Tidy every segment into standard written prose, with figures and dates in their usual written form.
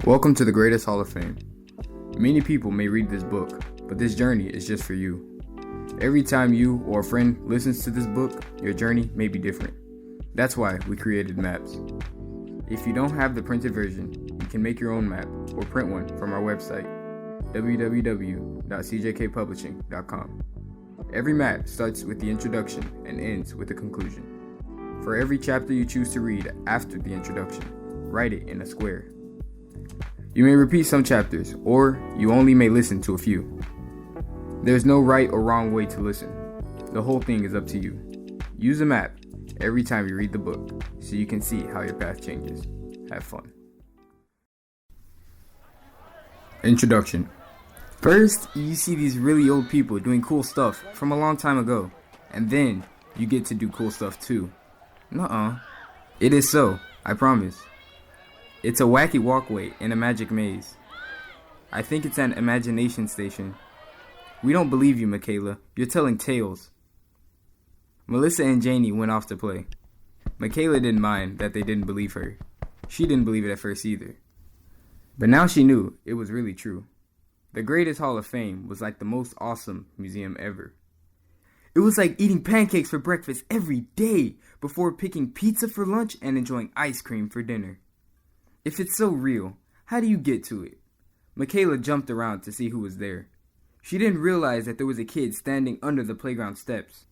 Welcome to the Greatest Hall of Fame. Many people may read this book, but this journey is just for you. Every time you or a friend listens to this book, your journey may be different. That's why we created maps. If you don't have the printed version, you can make your own map or print one from our website, www.cjkpublishing.com. Every map starts with the introduction and ends with the conclusion. For every chapter you choose to read after the introduction, write it in a square. You may repeat some chapters, or you only may listen to a few. There's no right or wrong way to listen. The whole thing is up to you. Use a map every time you read the book, so you can see how your path changes. Have fun. Introduction. First, you see these really old people doing cool stuff from a long time ago, and then you get to do cool stuff too. Nuh-uh. It is so, I promise. It's a wacky walkway in a magic maze. I think it's an imagination station. We don't believe you, Michaela. You're telling tales. Melissa and Janie went off to play. Michaela didn't mind that they didn't believe her. She didn't believe it at first either. But now she knew it was really true. The Greatest Hall of Fame was like the most awesome museum ever. It was like eating pancakes for breakfast every day before picking pizza for lunch and enjoying ice cream for dinner. If it's so real, how do you get to it? Michaela jumped around to see who was there. She didn't realize that there was a kid standing under the playground steps.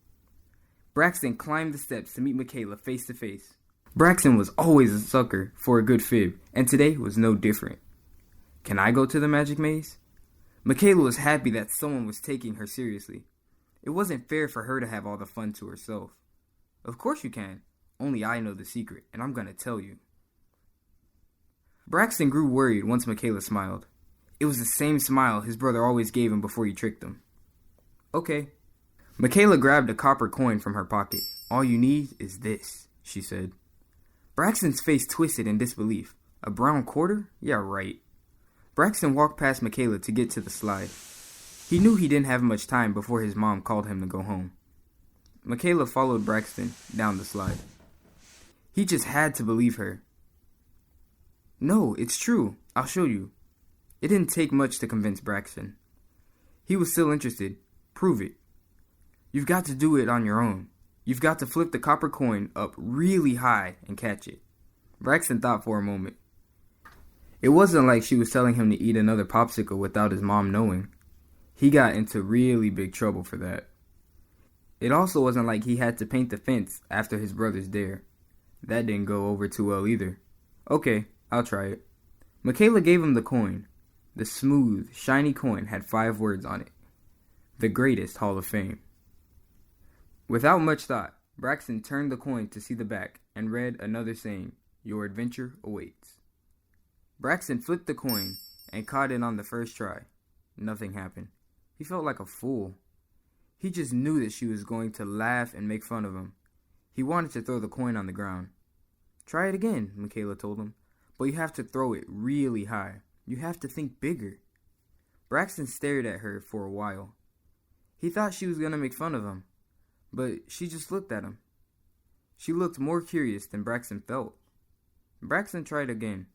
Braxton climbed the steps to meet Michaela face to face. Braxton was always a sucker for a good fib, and today was no different. Can I go to the magic maze? Michaela was happy that someone was taking her seriously. It wasn't fair for her to have all the fun to herself. Of course you can. Only I know the secret, and I'm gonna tell you. Braxton grew worried once Michaela smiled. It was the same smile his brother always gave him before he tricked him. Okay. Michaela grabbed a copper coin from her pocket. All you need is this, she said. Braxton's face twisted in disbelief. A brown quarter? Yeah, right. Braxton walked past Michaela to get to the slide. He knew he didn't have much time before his mom called him to go home. Michaela followed Braxton down the slide. He just had to believe her. No, it's true. I'll show you. It didn't take much to convince Braxton. He was still interested. Prove it. You've got to do it on your own. You've got to flip the copper coin up really high and catch it. Braxton thought for a moment. It wasn't like she was telling him to eat another popsicle without his mom knowing. He got into really big trouble for that. It also wasn't like he had to paint the fence after his brother's dare. That didn't go over too well either. Okay, I'll try it. Michaela gave him the coin. The smooth, shiny coin had 5 words on it. The Greatest Hall of Fame. Without much thought, Braxton turned the coin to see the back and read another saying, Your adventure awaits. Braxton flipped the coin and caught it on the first try. Nothing happened. He felt like a fool. He just knew that she was going to laugh and make fun of him. He wanted to throw the coin on the ground. Try it again, Michaela told him. But you have to throw it really high. You have to think bigger. Braxton stared at her for a while. He thought she was going to make fun of him, but she just looked at him. She looked more curious than Braxton felt. Braxton tried again.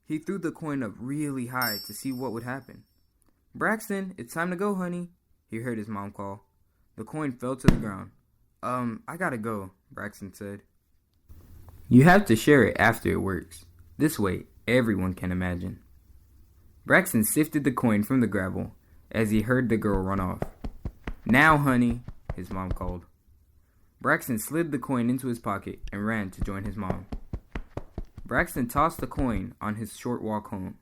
He threw the coin up really high to see what would happen. Braxton, it's time to go, honey, he heard his mom call. The coin fell to the ground. I gotta go, Braxton said. You have to share it after it works. This way, everyone can imagine. Braxton sifted the coin from the gravel as he heard the girl run off. Now, honey, his mom called. Braxton slid the coin into his pocket and ran to join his mom. Braxton tossed the coin on his short walk home.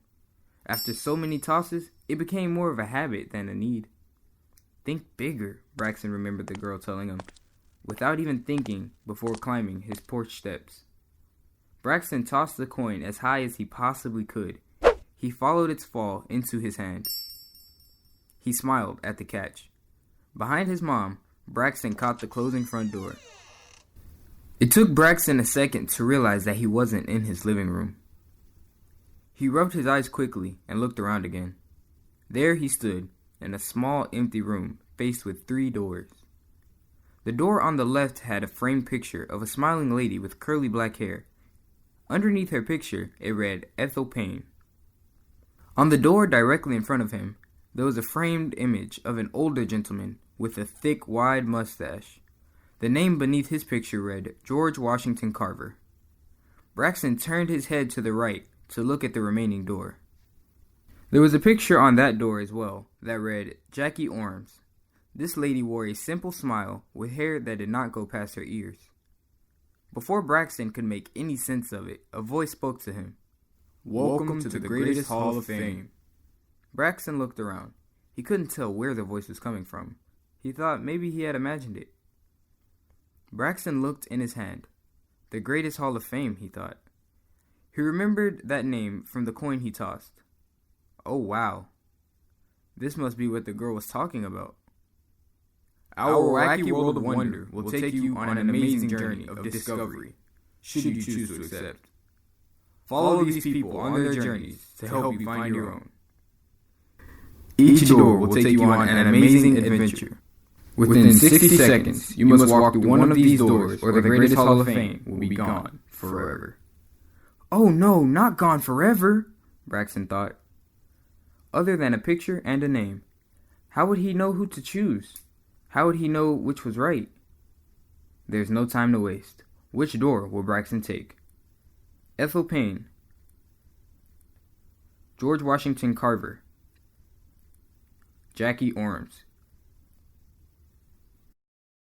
After so many tosses, it became more of a habit than a need. Think bigger, Braxton remembered the girl telling him, without even thinking before climbing his porch steps. Braxton tossed the coin as high as he possibly could. He followed its fall into his hand. He smiled at the catch. Behind his mom, Braxton caught the closing front door. It took Braxton a second to realize that he wasn't in his living room. He rubbed his eyes quickly and looked around again. There he stood, in a small empty room faced with 3 doors. The door on the left had a framed picture of a smiling lady with curly black hair. Underneath her picture, it read Ethel Payne. On the door directly in front of him, there was a framed image of an older gentleman with a thick, wide mustache. The name beneath his picture read George Washington Carver. Braxton turned his head to the right to look at the remaining door. There was a picture on that door as well that read Jackie Ormes. This lady wore a simple smile with hair that did not go past her ears. Before Braxton could make any sense of it, a voice spoke to him. "Welcome to the greatest Hall of Fame." Braxton looked around. He couldn't tell where the voice was coming from. He thought maybe he had imagined it. Braxton looked in his hand. The greatest Hall of Fame, he thought. He remembered that name from the coin he tossed. Oh, wow. This must be what the girl was talking about. Our wacky world of wonder will take you on an amazing journey of discovery, should you choose to accept. Follow these people on their journeys to help you find your own. Each door will take you on an amazing adventure. Within 60 seconds, you must walk through one of these doors or the greatest Hall of Fame will be gone forever. Oh no, not gone forever, Braxton thought. Other than a picture and a name, how would he know who to choose? How would he know which was right? There's no time to waste. Which door will Braxton take? Ethel Payne, George Washington Carver, Jackie Ormes.